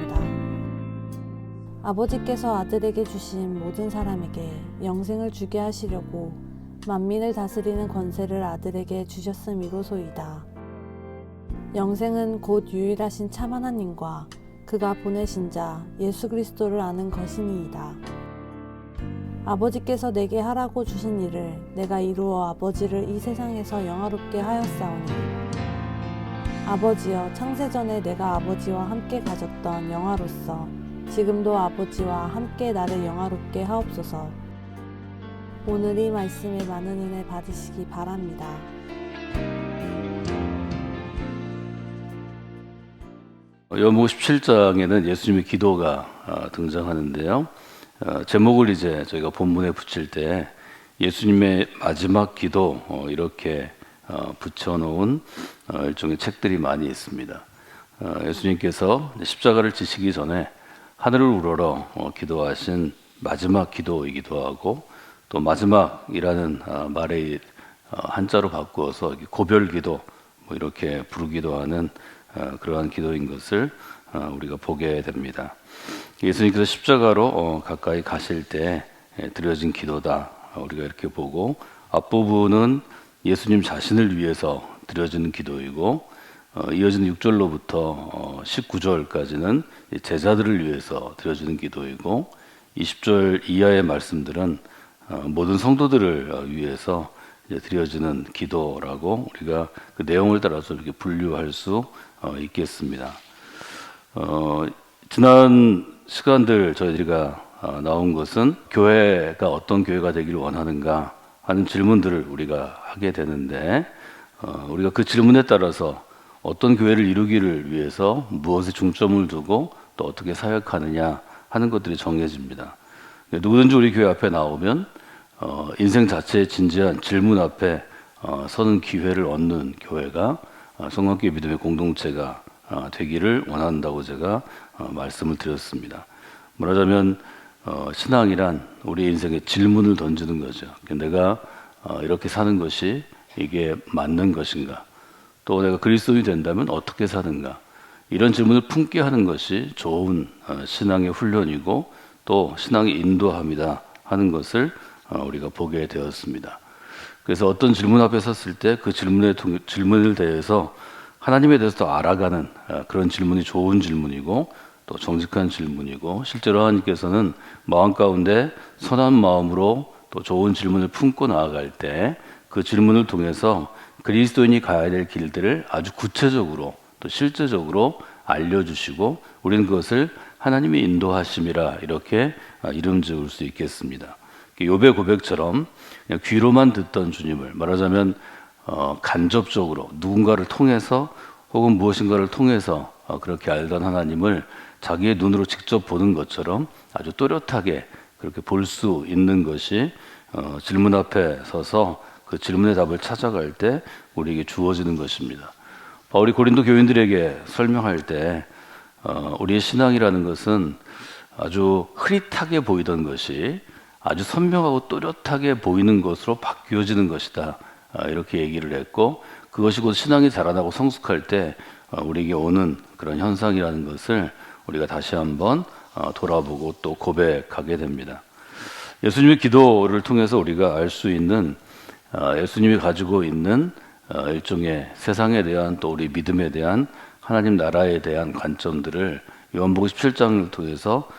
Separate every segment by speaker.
Speaker 1: 기도합니다. 아버지께서 아들에게 주신 모든 사람에게 영생을 주게 하시려고 만민을 다스리는 권세를 아들에게 주셨음이로소이다. 영생은 곧 유일하신 참 하나님과 그가 보내신 자 예수 그리스도를 아는 것이니이다. 아버지께서 내게 하라고 주신 일을 내가 이루어 아버지를 이 세상에서 영화롭게 하였사오니 아버지여, 창세전에 내가 아버지와 함께 가졌던 영화로서 지금도 아버지와 함께 나를 영화롭게 하옵소서. 오늘 이 말씀에 많은 은혜 받으시기 바랍니다.
Speaker 2: 요한복음 17장에는 예수님의 기도가 등장하는데요. 제목을 이제 저희가 본문에 붙일 때 예수님의 마지막 기도 이렇게 붙여놓은 일종의 책들이 많이 있습니다. 예수님께서 십자가를 지시기 전에 하늘을 우러러 기도하신 마지막 기도이기도 하고, 또 마지막이라는 말의 한자로 바꾸어서 고별기도 이렇게 부르기도 하는 그러한 기도인 것을 우리가 보게 됩니다. 예수님께서 십자가로 가까이 가실 때 드려진 기도다, 우리가 이렇게 보고, 앞부분은 예수님 자신을 위해서 드려지는 기도이고, 이어지는 6절로부터 19절까지는 제자들을 위해서 드려지는 기도이고, 20절 이하의 말씀들은 모든 성도들을 위해서 드려지는 기도라고 우리가 그 내용을 따라서 이렇게 분류할 수 있겠습니다. 지난 시간들 저희가 나온 것은 교회가 어떤 교회가 되기를 원하는가 하는 질문들을 우리가 하게 되는데, 우리가 그 질문에 따라서 어떤 교회를 이루기를 위해서 무엇에 중점을 두고 또 어떻게 사역하느냐 하는 것들이 정해집니다. 누구든지 우리 교회 앞에 나오면 인생 자체의 진지한 질문 앞에 서는 기회를 얻는 교회가 성령교회 믿음의 공동체가 되기를 원한다고 제가 말씀을 드렸습니다. 말하자면 신앙이란 우리 인생에 질문을 던지는 거죠. 내가 이렇게 사는 것이 이게 맞는 것인가? 또 내가 그리스도인이 된다면 어떻게 사는가? 이런 질문을 품게 하는 것이 좋은 신앙의 훈련이고 또 신앙의 인도함이다 하는 것을 우리가 보게 되었습니다. 그래서 어떤 질문 앞에 섰을 때 그 질문을 대해서 하나님에 대해서 더 알아가는 그런 질문이 좋은 질문이고 또 정직한 질문이고, 실제로 하나님께서는 마음 가운데 선한 마음으로 또 좋은 질문을 품고 나아갈 때 그 질문을 통해서 그리스도인이 가야 될 길들을 아주 구체적으로 또 실제적으로 알려주시고, 우리는 그것을 하나님의 인도하심이라 이렇게 이름 지을 수 있겠습니다. 욥의 고백처럼 그냥 귀로만 듣던 주님을, 말하자면 간접적으로 누군가를 통해서 혹은 무엇인가를 통해서 그렇게 알던 하나님을 자기의 눈으로 직접 보는 것처럼 아주 또렷하게 그렇게 볼 수 있는 것이 질문 앞에 서서 그 질문의 답을 찾아갈 때 우리에게 주어지는 것입니다. 바울이 고린도 교인들에게 설명할 때 우리의 신앙이라는 것은 아주 흐릿하게 보이던 것이 아주 선명하고 또렷하게 보이는 것으로 바뀌어지는 것이다, 이렇게 얘기를 했고, 그것이 곧 신앙이 자라나고 성숙할 때 우리에게 오는 그런 현상이라는 것을 우리가 다시 한번 돌아보고 또 고백하게 됩니다. 예수님의 기도를 통해서 우리가 알 수 있는 예수님이 가지고 있는 일종의 세상에 대한 또 우리 믿음에 대한 하나님 나라에 대한 관점들을 요한복음 17장을 통해서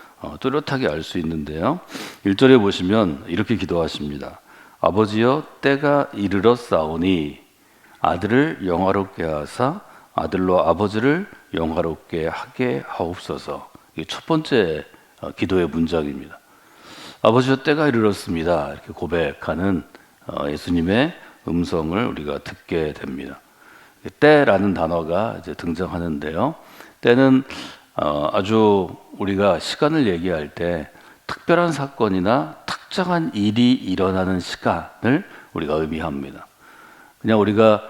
Speaker 2: 뚜렷하게 알 수 있는데요. 1절에 보시면 이렇게 기도하십니다. 아버지여, 때가 이르러 싸우니 아들을 영화롭게 하사 아들로 아버지를 영화롭게 하게 하옵소서. 이게 첫 번째 기도의 문장입니다. 아버지여, 때가 이르렀습니다, 이렇게 고백하는 예수님의 음성을 우리가 듣게 됩니다. 때라는 단어가 이제 등장하는데요. 때는 아주 우리가 시간을 얘기할 때 특별한 사건이나 특정한 일이 일어나는 시간을 우리가 의미합니다. 그냥 우리가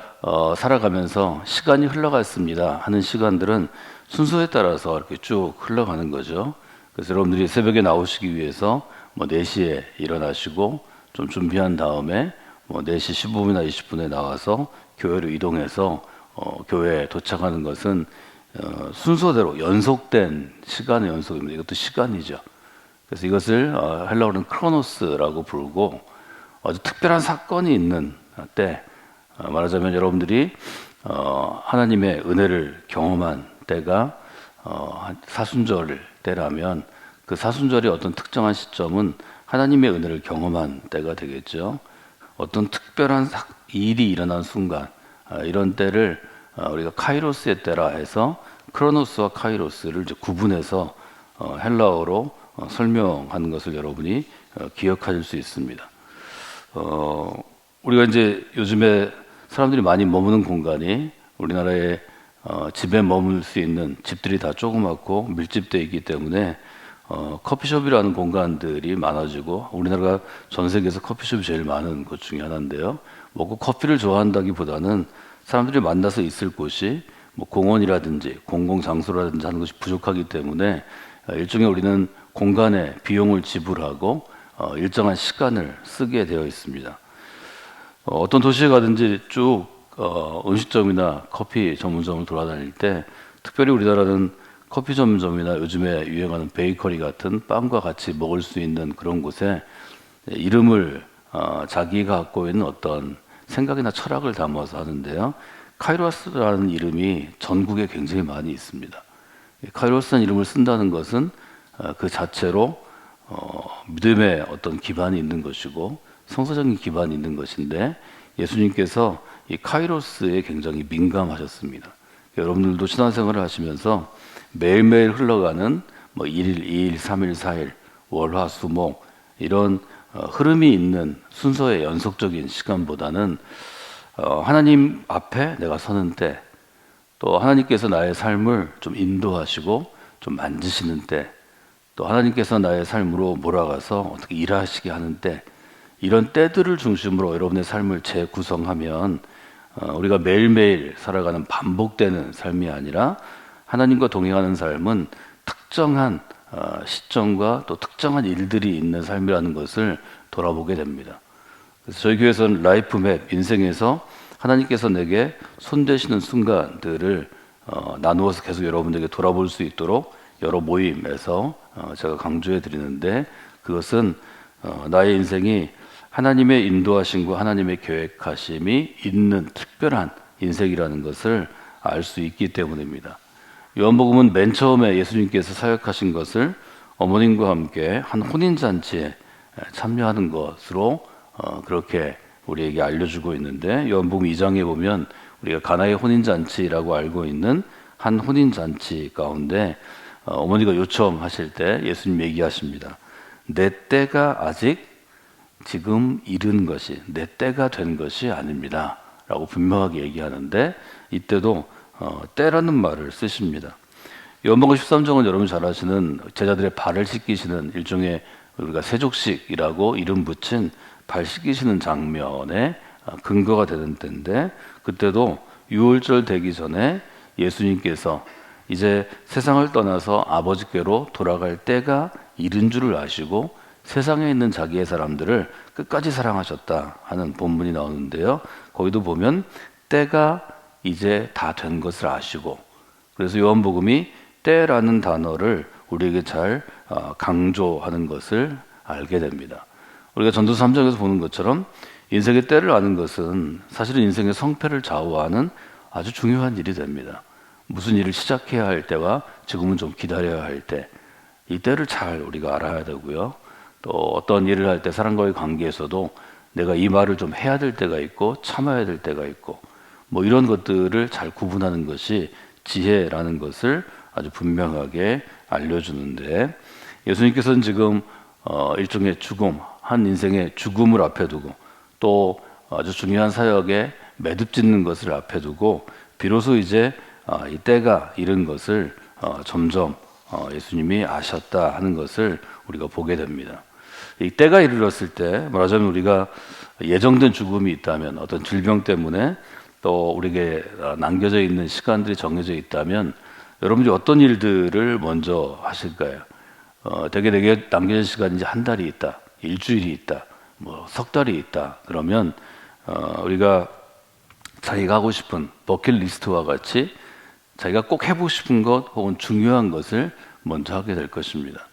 Speaker 2: 살아가면서 시간이 흘러갔습니다 하는 시간들은 순서에 따라서 이렇게 쭉 흘러가는 거죠. 그래서 여러분들이 새벽에 나오시기 위해서 4시에 일어나시고 좀 준비한 다음에 4시 15분이나 20분에 나와서 교회로 이동해서 교회에 도착하는 것은 순서대로 연속된 시간의 연속입니다. 이것도 시간이죠. 그래서 이것을 헬라어로는 크로노스라고 부르고 아주 특별한 사건이 있는 때, 말하자면 여러분들이 하나님의 은혜를 경험한 때가 사순절 때라면 그 사순절의 어떤 특정한 시점은 하나님의 은혜를 경험한 때가 되겠죠. 어떤 특별한 일이 일어난 순간, 이런 때를 우리가 카이로스의 때라 해서 크로노스와 카이로스를 이제 구분해서 헬라어로 설명하는 것을 여러분이 기억하실 수 있습니다. 우리가 이제 요즘에 사람들이 많이 머무는 공간이 우리나라에 집에 머물 수 있는 집들이 다 조그맣고 밀집되어 있기 때문에 커피숍이라는 공간들이 많아지고, 우리나라가 전 세계에서 커피숍이 제일 많은 곳 중에 하나인데요. 뭐 커피를 좋아한다기보다는 사람들이 만나서 있을 곳이 뭐 공원이라든지 공공장소라든지 하는 것이 부족하기 때문에 일종의 우리는 공간에 비용을 지불하고 일정한 시간을 쓰게 되어 있습니다. 어떤 도시에 가든지 쭉 음식점이나 커피 전문점을 돌아다닐 때, 특별히 우리나라는 커피 전문점이나 요즘에 유행하는 베이커리 같은 빵과 같이 먹을 수 있는 그런 곳에 이름을 자기가 갖고 있는 어떤 생각이나 철학을 담아서 하는데요. 카이로스라는 이름이 전국에 굉장히 많이 있습니다. 카이로스라는 이름을 쓴다는 것은 그 자체로 믿음의 어떤 기반이 있는 것이고 성서적인 기반이 있는 것인데, 예수님께서 이 카이로스에 굉장히 민감하셨습니다. 여러분들도 신앙생활을 하시면서 매일매일 흘러가는 뭐 1일, 2일, 3일, 4일, 월, 화, 수, 목 이런 흐름이 있는 순서의 연속적인 시간보다는 하나님 앞에 내가 서는 때, 또 하나님께서 나의 삶을 좀 인도하시고 좀 만지시는 때, 또 하나님께서 나의 삶으로 몰아가서 어떻게 일하시게 하는 때, 이런 때들을 중심으로 여러분의 삶을 재구성하면 우리가 매일매일 살아가는 반복되는 삶이 아니라 하나님과 동행하는 삶은 특정한 시점과 또 특정한 일들이 있는 삶이라는 것을 돌아보게 됩니다. 그래서 저희 교회에서는 라이프맵, 인생에서 하나님께서 내게 손대시는 순간들을 나누어서 계속 여러분들에게 돌아볼 수 있도록 여러 모임에서 제가 강조해 드리는데, 그것은 나의 인생이 하나님의 인도하심과 하나님의 계획하심이 있는 특별한 인생이라는 것을 알 수 있기 때문입니다. 요한복음은 맨 처음에 예수님께서 사역하신 것을 어머님과 함께 한 혼인잔치에 참여하는 것으로 그렇게 우리에게 알려주고 있는데, 요한복음 2장에 보면 우리가 가나의 혼인잔치라고 알고 있는 한 혼인잔치 가운데 어머니가 요청하실 때 예수님 얘기하십니다. 내 때가 아직 지금 이른 것이, 내 때가 된 것이 아닙니다 라고 분명하게 얘기하는데, 이때도 때라는 말을 쓰십니다. 요한복음 13장은 여러분 잘 아시는 제자들의 발을 씻기시는 일종의 우리가 세족식이라고 이름 붙인 발 씻기시는 장면의 근거가 되는 때인데, 그때도 유월절 되기 전에 예수님께서 이제 세상을 떠나서 아버지께로 돌아갈 때가 이른 줄을 아시고 세상에 있는 자기의 사람들을 끝까지 사랑하셨다 하는 본문이 나오는데요. 거기도 보면 때가 이제 다 된 것을 아시고, 그래서 요한복음이 때라는 단어를 우리에게 잘 강조하는 것을 알게 됩니다. 우리가 전도서 3장에서 보는 것처럼 인생의 때를 아는 것은 사실은 인생의 성패를 좌우하는 아주 중요한 일이 됩니다. 무슨 일을 시작해야 할 때와 지금은 좀 기다려야 할 때, 이 때를 잘 우리가 알아야 되고요. 또 어떤 일을 할 때 사람과의 관계에서도 내가 이 말을 좀 해야 될 때가 있고 참아야 될 때가 있고, 뭐 이런 것들을 잘 구분하는 것이 지혜라는 것을 아주 분명하게 알려주는데, 예수님께서는 지금 일종의 죽음, 한 인생의 죽음을 앞에 두고 또 아주 중요한 사역에 매듭 짓는 것을 앞에 두고 비로소 이제 이 때가 이른 것을 점점 예수님이 아셨다 하는 것을 우리가 보게 됩니다. 이 때가 이르렀을 때, 말하자면 우리가 예정된 죽음이 있다면, 어떤 질병 때문에 또 우리에게 남겨져 있는 시간들이 정해져 있다면, 여러분들이 어떤 일들을 먼저 하실까요? 되게 남겨진 시간이 이제 한 달이 있다, 일주일이 있다, 뭐 석 달이 있다. 그러면 우리가 자기가 하고 싶은 버킷리스트와 같이 자기가 꼭 해보고 싶은 것 혹은 중요한 것을 먼저 하게 될 것입니다.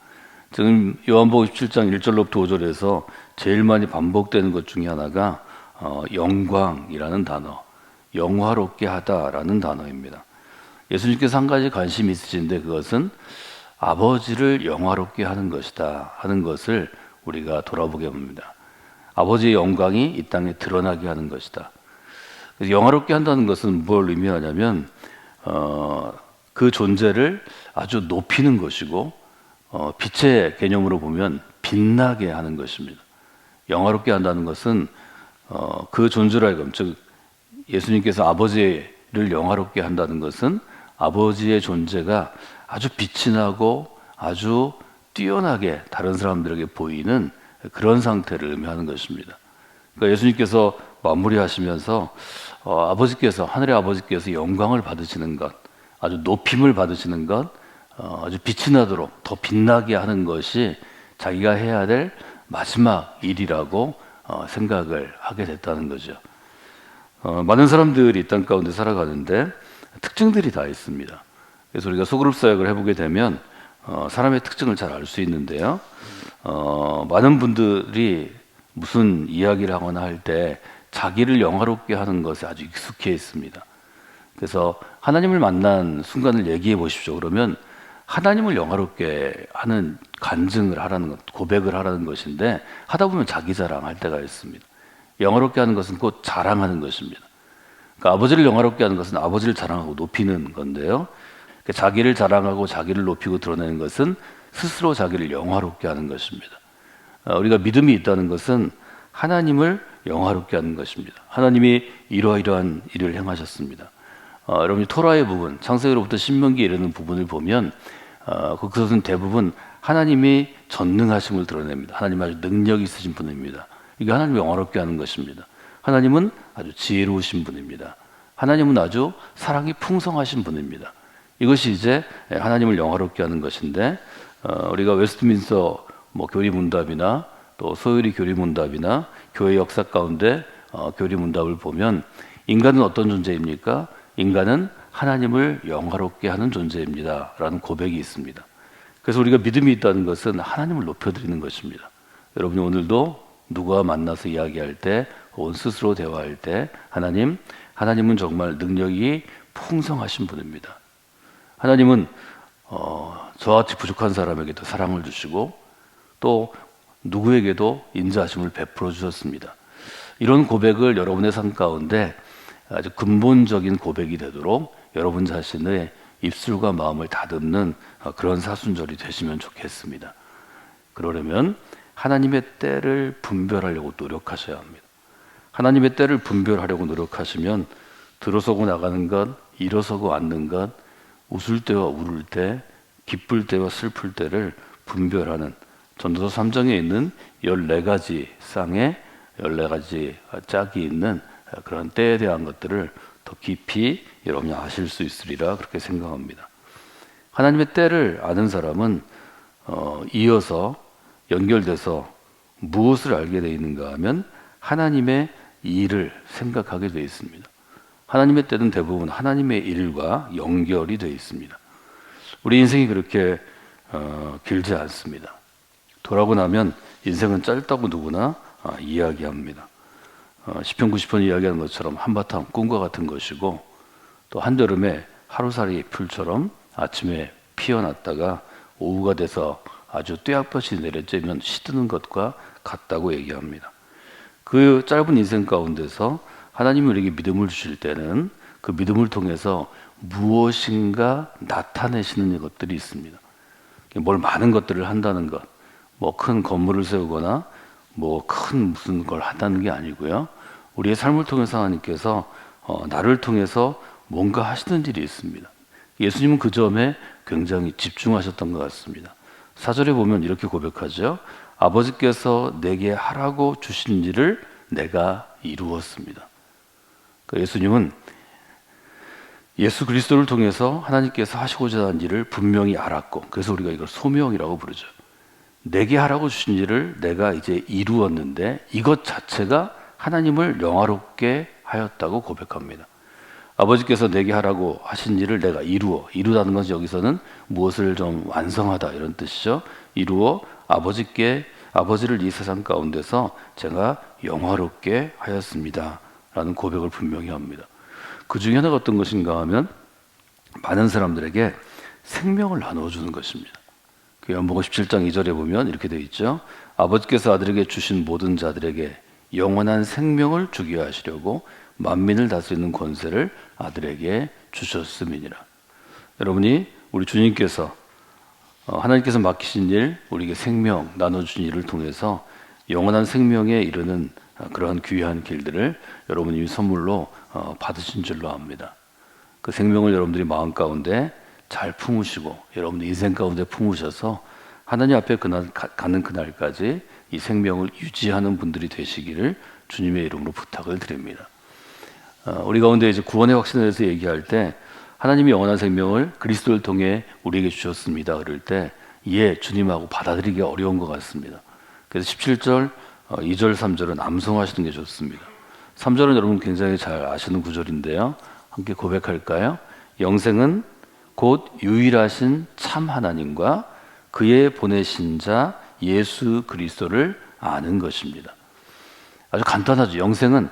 Speaker 2: 지금 요한복음 17장 1절로부터 5절에서 제일 많이 반복되는 것 중에 하나가 영광이라는 단어, 영화롭게 하다라는 단어입니다. 예수님께서 한 가지 관심이 있으신데 그것은 아버지를 영화롭게 하는 것이다 하는 것을 우리가 돌아보게 합니다. 아버지의 영광이 이 땅에 드러나게 하는 것이다. 그래서 영화롭게 한다는 것은 뭘 의미하냐면 그 존재를 아주 높이는 것이고 빛의 개념으로 보면 빛나게 하는 것입니다. 영화롭게 한다는 것은 그 존재로 하여금, 즉 예수님께서 아버지를 영화롭게 한다는 것은 아버지의 존재가 아주 빛이 나고 아주 뛰어나게 다른 사람들에게 보이는 그런 상태를 의미하는 것입니다. 그러니까 예수님께서 마무리하시면서 아버지께서, 하늘의 아버지께서 영광을 받으시는 것, 아주 높임을 받으시는 것, 아주 빛이 나도록 더 빛나게 하는 것이 자기가 해야 될 마지막 일이라고 생각을 하게 됐다는 거죠. 많은 사람들이 이 땅 가운데 살아가는데 특징들이 다 있습니다. 그래서 우리가 소그룹 사역을 해보게 되면 사람의 특징을 잘 알 수 있는데요. 많은 분들이 무슨 이야기를 하거나 할 때 자기를 영화롭게 하는 것에 아주 익숙해 있습니다. 그래서 하나님을 만난 순간을 얘기해 보십시오. 그러면 하나님을 영화롭게 하는 간증을 하라는 것, 고백을 하라는 것인데 하다 보면 자기 자랑할 때가 있습니다. 영화롭게 하는 것은 곧 자랑하는 것입니다. 그러니까 아버지를 영화롭게 하는 것은 아버지를 자랑하고 높이는 건데요. 그러니까 자기를 자랑하고 자기를 높이고 드러내는 것은 스스로 자기를 영화롭게 하는 것입니다. 우리가 믿음이 있다는 것은 하나님을 영화롭게 하는 것입니다. 하나님이 이러이러한 일을 행하셨습니다. 여러분이 토라의 부분, 창세기로부터 신명기에 이르는 부분을 보면 그것은 대부분 하나님이 전능하심을 드러냅니다. 하나님 아주 능력이 있으신 분입니다. 이게 하나님을 영화롭게 하는 것입니다. 하나님은 아주 지혜로우신 분입니다. 하나님은 아주 사랑이 풍성하신 분입니다. 이것이 이제 하나님을 영화롭게 하는 것인데 우리가 웨스트민스터 교리문답이나 또 소요리 교리문답이나 교회 역사 가운데 교리문답을 보면 인간은 어떤 존재입니까? 인간은 하나님을 영화롭게 하는 존재입니다 라는 고백이 있습니다. 그래서 우리가 믿음이 있다는 것은 하나님을 높여드리는 것입니다. 여러분이 오늘도 누구와 만나서 이야기할 때 혹은 스스로 대화할 때 하나님은 정말 능력이 풍성하신 분입니다. 하나님은 저같이 부족한 사람에게도 사랑을 주시고 또 누구에게도 인자하심을 베풀어 주셨습니다. 이런 고백을 여러분의 삶 가운데 아주 근본적인 고백이 되도록 여러분 자신의 입술과 마음을 다듬는 그런 사순절이 되시면 좋겠습니다. 그러려면 하나님의 때를 분별하려고 노력하셔야 합니다. 하나님의 때를 분별하려고 노력하시면 들어서고 나가는 것, 일어서고 앉는 것, 웃을 때와 울을 때, 기쁠 때와 슬플 때를 분별하는 전도서 3장에 있는 14가지 쌍에 14가지 짝이 있는 그런 때에 대한 것들을 더 깊이 여러분이 아실 수 있으리라 그렇게 생각합니다. 하나님의 때를 아는 사람은 이어서 연결돼서 무엇을 알게 되어 있는가 하면 하나님의 일을 생각하게 되어 있습니다. 하나님의 때는 대부분 하나님의 일과 연결이 되어 있습니다. 우리 인생이 그렇게 길지 않습니다. 돌아보고 나면 인생은 짧다고 누구나 이야기합니다. 시편 90편 이야기하는 것처럼 한바탕 꿈과 같은 것이고 또 한여름에 하루살이 풀처럼 아침에 피어났다가 오후가 돼서 아주 뙤약볕이 내려쬐면 시드는 것과 같다고 얘기합니다. 그 짧은 인생 가운데서 하나님이 우리에게 믿음을 주실 때는 그 믿음을 통해서 무엇인가 나타내시는 것들이 있습니다. 뭘 많은 것들을 한다는 것, 큰 건물을 세우거나 큰 무슨 걸 한다는 게 아니고요. 우리의 삶을 통해서 하나님께서 나를 통해서 뭔가 하시는 일이 있습니다. 예수님은 그 점에 굉장히 집중하셨던 것 같습니다. 4절에 보면 이렇게 고백하죠. 아버지께서 내게 하라고 주신 일을 내가 이루었습니다. 그러니까 예수님은 예수 그리스도를 통해서 하나님께서 하시고자 하는 일을 분명히 알았고, 그래서 우리가 이걸 소명이라고 부르죠. 내게 하라고 주신 일을 내가 이제 이루었는데 이것 자체가 하나님을 영화롭게 하였다고 고백합니다. 아버지께서 내게 하라고 하신 일을 내가 이루다는 것은 여기서는 무엇을 좀 완성하다 이런 뜻이죠. 이루어 아버지를 이 세상 가운데서 제가 영화롭게 하였습니다 라는 고백을 분명히 합니다. 그 중에 하나가 어떤 것인가 하면 많은 사람들에게 생명을 나눠주는 것입니다. 그 요한복음 17장 2절에 보면 이렇게 되어 있죠. 아버지께서 아들에게 주신 모든 자들에게 영원한 생명을 주게 하시려고 만민을 다스리는 권세를 아들에게 주셨음이니라. 여러분이 우리 주님께서 하나님께서 맡기신 일, 우리에게 생명 나눠준 일을 통해서 영원한 생명에 이르는 그러한 귀한 길들을 여러분이 선물로 받으신 줄로 압니다. 그 생명을 여러분들이 마음 가운데 잘 품으시고 여러분들 인생 가운데 품으셔서 하나님 앞에 가는 그날까지 이 생명을 유지하는 분들이 되시기를 주님의 이름으로 부탁을 드립니다. 우리 가운데 이제 구원의 확신에 대해서 얘기할 때 하나님이 영원한 생명을 그리스도를 통해 우리에게 주셨습니다. 그럴 때 주님하고 받아들이기 어려운 것 같습니다. 그래서 17절, 2절, 3절은 암송하시는 게 좋습니다. 3절은 여러분 굉장히 잘 아시는 구절인데요. 함께 고백할까요? 영생은 곧 유일하신 참 하나님과 그의 보내신 자 예수 그리스도를 아는 것입니다. 아주 간단하죠. 영생은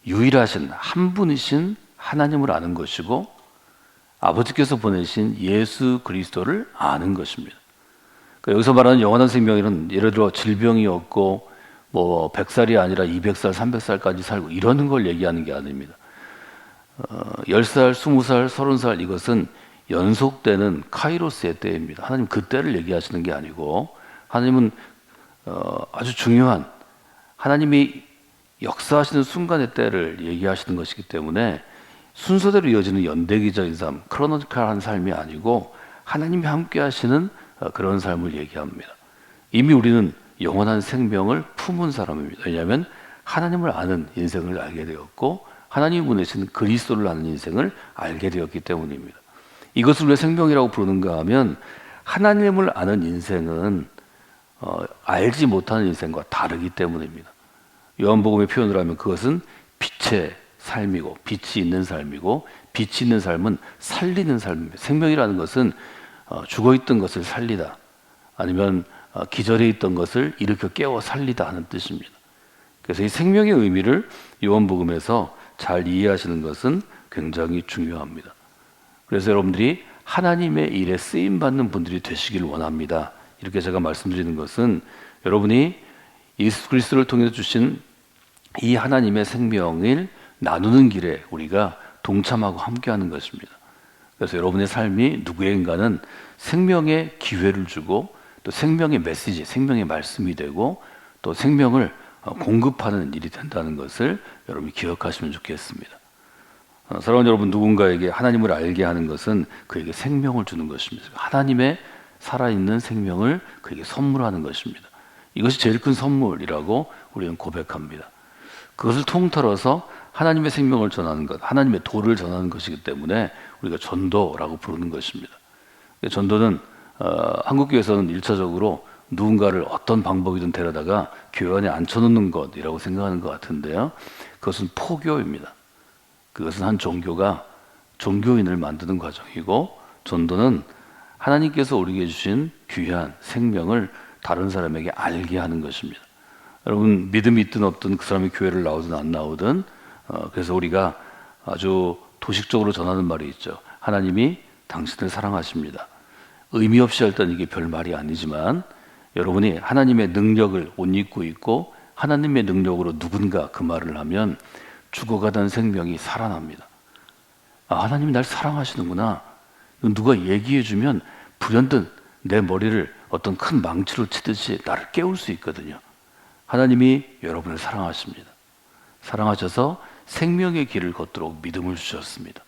Speaker 2: 유일하신 한 분이신 하나님을 아는 것이고 아버지께서 보내신 예수 그리스도를 아는 것입니다. 그러니까 여기서 말하는 영원한 생명은 예를 들어 질병이 없고 100살이 아니라 200살, 300살까지 살고 이러는 걸 얘기하는 게 아닙니다. 10살, 20살, 30살 이것은 연속되는 카이로스의 때입니다. 하나님 그 때를 얘기하시는 게 아니고 하나님은 아주 중요한 하나님이 역사하시는 순간의 때를 얘기하시는 것이기 때문에 순서대로 이어지는 연대기적인 삶, 크로노지컬한 삶이 아니고 하나님이 함께 하시는 그런 삶을 얘기합니다. 이미 우리는 영원한 생명을 품은 사람입니다. 왜냐하면 하나님을 아는 인생을 알게 되었고 하나님이 보내신 그리스도를 아는 인생을 알게 되었기 때문입니다. 이것을 왜 생명이라고 부르는가 하면 하나님을 아는 인생은 알지 못하는 인생과 다르기 때문입니다. 요한복음의 표현을 하면 그것은 빛의 삶이고 빛이 있는 삶이고 빛이 있는 삶은 살리는 삶입니다. 생명이라는 것은 죽어있던 것을 살리다 아니면 기절해 있던 것을 일으켜 깨워 살리다 하는 뜻입니다. 그래서 이 생명의 의미를 요한복음에서 잘 이해하시는 것은 굉장히 중요합니다. 그래서 여러분들이 하나님의 일에 쓰임받는 분들이 되시길 원합니다. 이렇게 제가 말씀드리는 것은 여러분이 예수 그리스도를 통해서 주신 이 하나님의 생명을 나누는 길에 우리가 동참하고 함께하는 것입니다. 그래서 여러분의 삶이 누구에게는 생명의 기회를 주고 또 생명의 메시지, 생명의 말씀이 되고 또 생명을 공급하는 일이 된다는 것을 여러분이 기억하시면 좋겠습니다. 사랑하는 여러분, 누군가에게 하나님을 알게 하는 것은 그에게 생명을 주는 것입니다. 하나님의 살아있는 생명을 그에게 선물하는 것입니다. 이것이 제일 큰 선물이라고 우리는 고백합니다. 그것을 통틀어서 하나님의 생명을 전하는 것, 하나님의 도를 전하는 것이기 때문에 우리가 전도라고 부르는 것입니다. 전도는 한국교회에서는 1차적으로 누군가를 어떤 방법이든 데려다가 교회 안에 앉혀놓는 것이라고 생각하는 것 같은데요. 그것은 포교입니다. 그것은 한 종교가 종교인을 만드는 과정이고 전도는 하나님께서 우리에게 주신 귀한 생명을 다른 사람에게 알게 하는 것입니다. 여러분 믿음이 있든 없든 그 사람이 교회를 나오든 안 나오든 그래서 우리가 아주 도식적으로 전하는 말이 있죠. 하나님이 당신을 사랑하십니다. 의미 없이 할 때는 이게 별 말이 아니지만 여러분이 하나님의 능력을 옷 입고 있고 하나님의 능력으로 누군가 그 말을 하면 죽어가던 생명이 살아납니다. 하나님이 날 사랑하시는구나. 누가 얘기해주면 불현듯 내 머리를 어떤 큰 망치로 치듯이 나를 깨울 수 있거든요. 하나님이 여러분을 사랑하십니다. 사랑하셔서 생명의 길을 걷도록 믿음을 주셨습니다.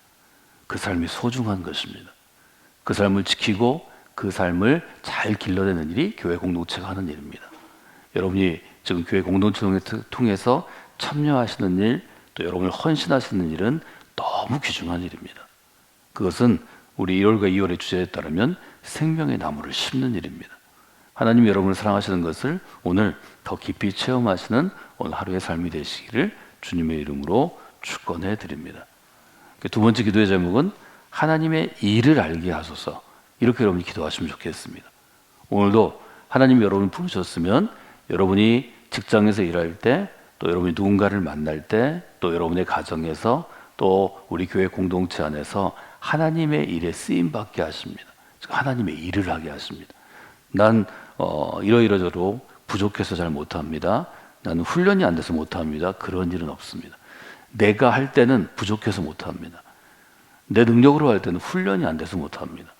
Speaker 2: 그 삶이 소중한 것입니다. 그 삶을 지키고 그 삶을 잘 길러내는 일이 교회 공동체가 하는 일입니다. 여러분이 지금 교회 공동체를 통해서 참여하시는 일, 또 여러분을 헌신하시는 일은 너무 귀중한 일입니다. 그것은 우리 1월과 2월의 주제에 따르면 생명의 나무를 심는 일입니다. 하나님이 여러분을 사랑하시는 것을 오늘 더 깊이 체험하시는 오늘 하루의 삶이 되시기를 주님의 이름으로 축원해 드립니다. 두 번째 기도의 제목은 하나님의 일을 알게 하소서. 이렇게 여러분이 기도하시면 좋겠습니다. 오늘도 하나님이 여러분을 부르셨으면 여러분이 직장에서 일할 때, 또 여러분이 누군가를 만날 때, 또 여러분의 가정에서, 또 우리 교회 공동체 안에서 하나님의 일에 쓰임 받게 하십니다. 즉 하나님의 일을 하게 하십니다. 난 이러이러저러 부족해서 잘 못합니다. 나는 훈련이 안 돼서 못합니다. 그런 일은 없습니다. 내가 할 때는 부족해서 못합니다. 내 능력으로 할 때는 훈련이 안 돼서 못합니다.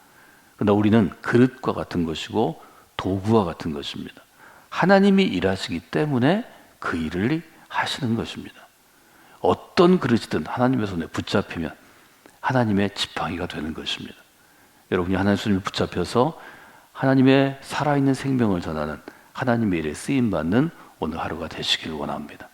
Speaker 2: 그러나 우리는 그릇과 같은 것이고 도구와 같은 것입니다. 하나님이 일하시기 때문에 그 일을 하시는 것입니다. 어떤 그릇이든 하나님의 손에 붙잡히면 하나님의 지팡이가 되는 것입니다. 여러분이 하나님의 손을 붙잡혀서 하나님의 살아있는 생명을 전하는 하나님의 일에 쓰임받는 오늘 하루가 되시길 원합니다.